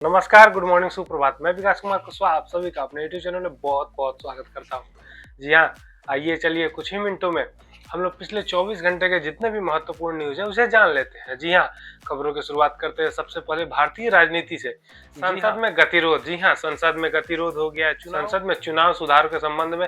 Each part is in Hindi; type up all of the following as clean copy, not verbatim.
नमस्कार, गुड मॉर्निंग, सुप्रभात। मैं विकास कुमार कुशवाहा आप सभी का अपने यूट्यूब चैनल में बहुत बहुत स्वागत करता हूँ। जी हाँ, आइए चलिए कुछ ही मिनटों में हम लोग पिछले 24 घंटे के जितने भी महत्वपूर्ण न्यूज है उसे जान लेते हैं। जी हाँ, खबरों की शुरुआत करते हैं सबसे पहले भारतीय राजनीति से। संसद में गतिरोध। जी हाँ, संसद में गतिरोध हो गया है। संसद में चुनाव सुधार के संबंध में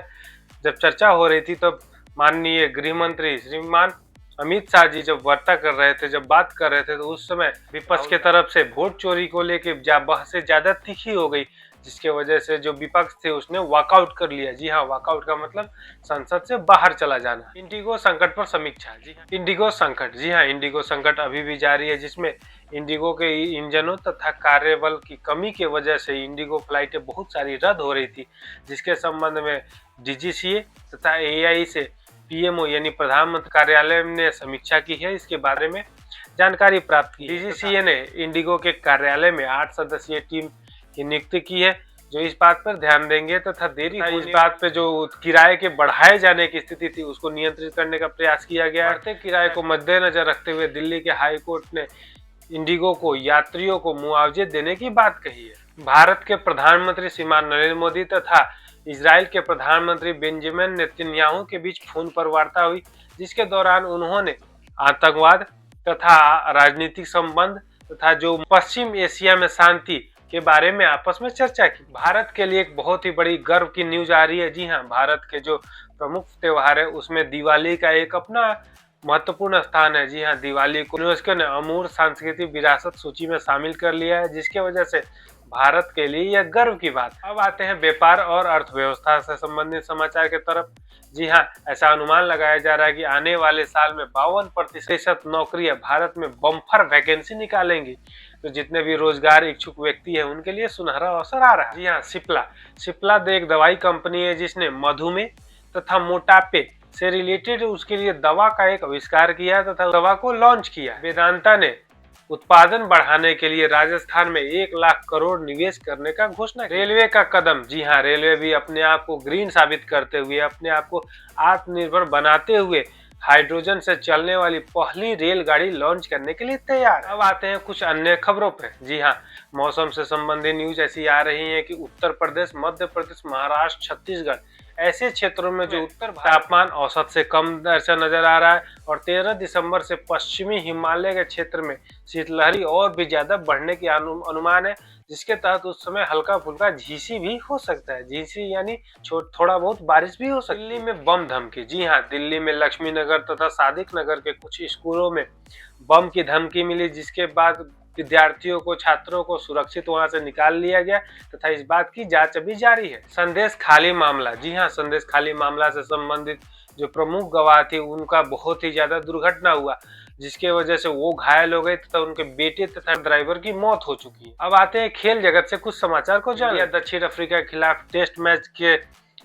जब चर्चा हो रही थी तब माननीय गृह मंत्री श्रीमान अमित शाह जी जब वार्ता कर रहे थे, जब बात कर रहे थे, तो उस समय विपक्ष के तरफ से वोट चोरी को लेकर बहसें ज्यादा तीखी हो गई, जिसके वजह से जो विपक्ष थे उसने वॉकआउट कर लिया। जी हाँ, वॉकआउट का मतलब संसद से बाहर चला जाना। इंडिगो संकट पर समीक्षा। जी हाँ, इंडिगो संकट। जी हाँ, इंडिगो संकट अभी भी जारी है, जिसमें इंडिगो के इंजनों तथा कार्यबल की कमी की वजह से इंडिगो फ्लाइटें बहुत सारी रद्द हो रही थी, जिसके संबंध में डीजीसीए तथा एआई से पीएमओ यानी प्रधानमंत्री कार्यालय ने समीक्षा की है। इसके बारे में जानकारी प्राप्त की। डीजीसीए ने इंडिगो के कार्यालय में 8 सदस्यीय टीम की नियुक्ति की है, जो इस बात पर ध्यान देंगे तथा देरी इस बात पे जो किराए के बढ़ाए जाने की स्थिति थी उसको नियंत्रित करने का प्रयास किया गया। बढ़ते किराए को मद्देनजर रखते हुए दिल्ली के हाई कोर्ट ने इंडिगो को यात्रियों को मुआवजे देने की बात कही है। भारत के प्रधानमंत्री श्रीमान नरेंद्र मोदी तथा इजराइल के प्रधानमंत्री बेंजामिन नेतन्याहू के बीच फोन पर वार्ता हुई, जिसके दौरान उन्होंने आतंकवाद तथा राजनीतिक संबंध तथा जो पश्चिम एशिया में शांति के बारे में आपस में चर्चा की। भारत के लिए एक बहुत ही बड़ी गर्व की न्यूज आ रही है। जी हाँ, भारत के जो प्रमुख त्योहार है उसमें दिवाली का एक अपना महत्वपूर्ण स्थान है। जी हाँ, दिवाली को यूनेस्को ने अमूर्त सांस्कृतिक विरासत सूची में शामिल कर लिया है, जिसके वजह से भारत के लिए यह गर्व की बात। अब आते हैं व्यापार और अर्थव्यवस्था से संबंधित समाचार के तरफ। जी हाँ, ऐसा अनुमान लगाया जा रहा है कि आने वाले साल में 52% नौकरियां भारत में बम्पर वैकेंसी निकालेंगी, तो जितने भी रोजगार इच्छुक व्यक्ति है उनके लिए सुनहरा अवसर आ रहा है। जी हाँ, सिप्ला एक दवाई कंपनी है जिसने मधुमेह तथा मोटापे से रिलेटेड उसके लिए दवा का एक आविष्कार किया तथा दवा को लॉन्च किया। वेदांता ने उत्पादन बढ़ाने के लिए राजस्थान में 1 लाख करोड़ निवेश करने का घोषणा की। रेलवे का कदम। जी हाँ, रेलवे भी अपने आप को ग्रीन साबित करते हुए, अपने आप को आत्मनिर्भर बनाते हुए हाइड्रोजन से चलने वाली पहली रेलगाड़ी लॉन्च करने के लिए तैयार। अब आते हैं कुछ अन्य खबरों पे। जी हाँ, मौसम से संबंधित न्यूज ऐसी आ रही है कि उत्तर प्रदेश, मध्य प्रदेश, महाराष्ट्र, छत्तीसगढ़ ऐसे क्षेत्रों में जो उत्तर तापमान औसत से कम दर्जा नजर आ रहा है और 13 दिसंबर से पश्चिमी हिमालय के क्षेत्र में शीतलहरी और भी ज्यादा बढ़ने की अनुमान है, जिसके तहत उस समय हल्का फुल्का झीसी भी हो सकता है। झीसी यानी थोड़ा बहुत बारिश भी हो सकती है। दिल्ली में बम धमकी। जी हाँ, दिल्ली में लक्ष्मी नगर तथा सादिक नगर के कुछ स्कूलों में बम की धमकी मिली, जिसके बाद विद्यार्थियों को, छात्रों को सुरक्षित वहां से निकाल लिया गया तथा इस बात की जांच अभी जारी है। संदेश खाली मामला। जी हाँ, संदेश खाली मामला से संबंधित जो प्रमुख गवाह थी उनका बहुत ही ज्यादा दुर्घटना हुआ, जिसके वजह से वो घायल हो गए तथा उनके बेटे तथा ड्राइवर की मौत हो चुकी है। अब आते हैं खेल जगत से कुछ समाचार को जानिए। दक्षिण अफ्रीका के खिलाफ टेस्ट मैच के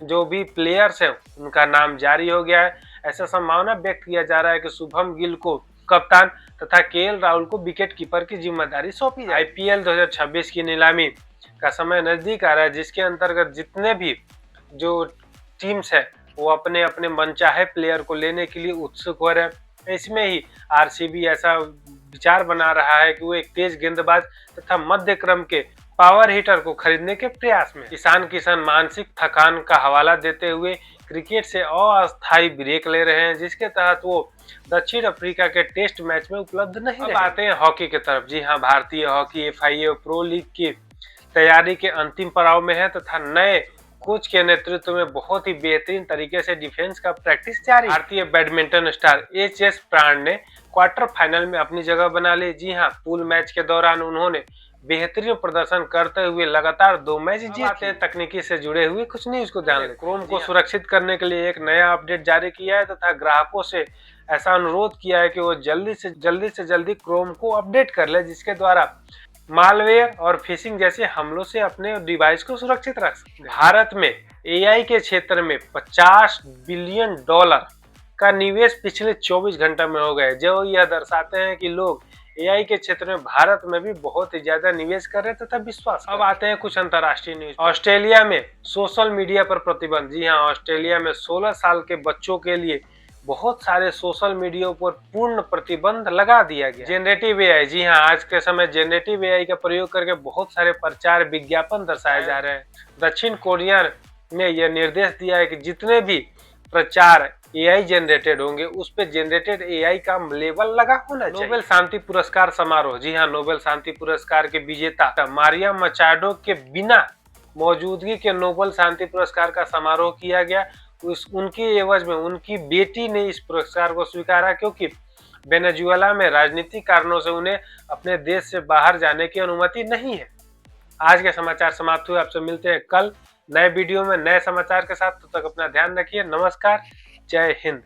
जो भी प्लेयर्स हैं उनका नाम जारी हो गया है। ऐसा संभावना व्यक्त किया जा रहा है कि शुभम गिल को कप्तान तथा केएल राहुल को विकेट कीपर की जिम्मेदारी सौंपी जाए। आईपीएल 2026 की नीलामी का समय नजदीक आ रहा है, जिसके अंतर्गत जितने भी जो टीम्स है वो अपने अपने मनचाहे प्लेयर को लेने के लिए उत्सुक हो रहे हैं। इसमें ही आरसीबी ऐसा विचार बना रहा है कि वो एक तेज गेंदबाज तथा मध्य क्रम के पावर हिटर को खरीदने के प्रयास में। किसान मानसिक थकान का हवाला देते हुए क्रिकेट से अस्थायी ब्रेक ले रहे हैं, जिसके तहत वो दक्षिण अफ्रीका के टेस्ट मैच में उपलब्ध नहीं रहे। अब आते हैं हॉकी की तरफ। जी हाँ, भारतीय हॉकी एफआईए प्रो लीग की तैयारी के अंतिम पड़ाव में है तथा नए कोच के नेतृत्व में बहुत ही बेहतरीन तरीके से डिफेंस का प्रैक्टिस जारी। भारतीय बैडमिंटन स्टार एचएस प्राण ने क्वार्टर फाइनल में अपनी जगह बना ली। जी हाँ, पूल मैच के दौरान उन्होंने बेहतरीन प्रदर्शन करते हुए लगातार 2 मैच जीते। तकनीकी से जुड़े हुए कुछ न्यूज को ध्यान दें। क्रोम को सुरक्षित करने के लिए एक नया अपडेट जारी किया है तथा ग्राहकों से ऐसा अनुरोध किया है कि वो जल्दी से जल्दी क्रोम को अपडेट कर ले, जिसके द्वारा मालवेयर और फिशिंग जैसे हमलों से अपने डिवाइस को सुरक्षित रख सकते हैं। भारत में एआई के क्षेत्र में $50 बिलियन का निवेश पिछले 24 घंटे में हो गए, जो यह दर्शाते हैं कि लोग एआई के क्षेत्र में भारत में भी बहुत ही ज्यादा निवेश कर रहे तथा विश्वास। अब आते हैं कुछ अंतर्राष्ट्रीय न्यूज। ऑस्ट्रेलिया में सोशल मीडिया पर प्रतिबंध। जी हाँ, ऑस्ट्रेलिया में 16 साल के बच्चों के लिए बहुत सारे सोशल मीडिया पर पूर्ण प्रतिबंध लगा दिया गया। जनरेटिव एआई, जी हाँ, आज के समय जनरेटिव एआई का प्रयोग करके बहुत सारे प्रचार विज्ञापन दर्शाए जा रहे हैं। दक्षिण कोरिया ने यह निर्देश दिया है कि जितने भी प्रचार एआई जनरेटेड होंगे उस पे जनरेटेड एआई का लेबल लगा होना चाहिए। नोबेल शांति पुरस्कार समारोह, जी हाँ, नोबेल शांति पुरस्कार के विजेता मारिया मचाडो के बिना मौजूदगी के नोबेल शांति पुरस्कार का समारोह किया गया। उनकी एवज में उनकी बेटी ने इस पुरस्कार को स्वीकारा, क्योंकि वेनेजुएला में राजनीतिक कारणों से उन्हें अपने देश से बाहर जाने की अनुमति नहीं है। आज के समाचार समाप्त हुए। आपसे मिलते हैं कल नए वीडियो में नए समाचार के साथ। तब तक अपना ध्यान रखिए। नमस्कार, जय हिंद।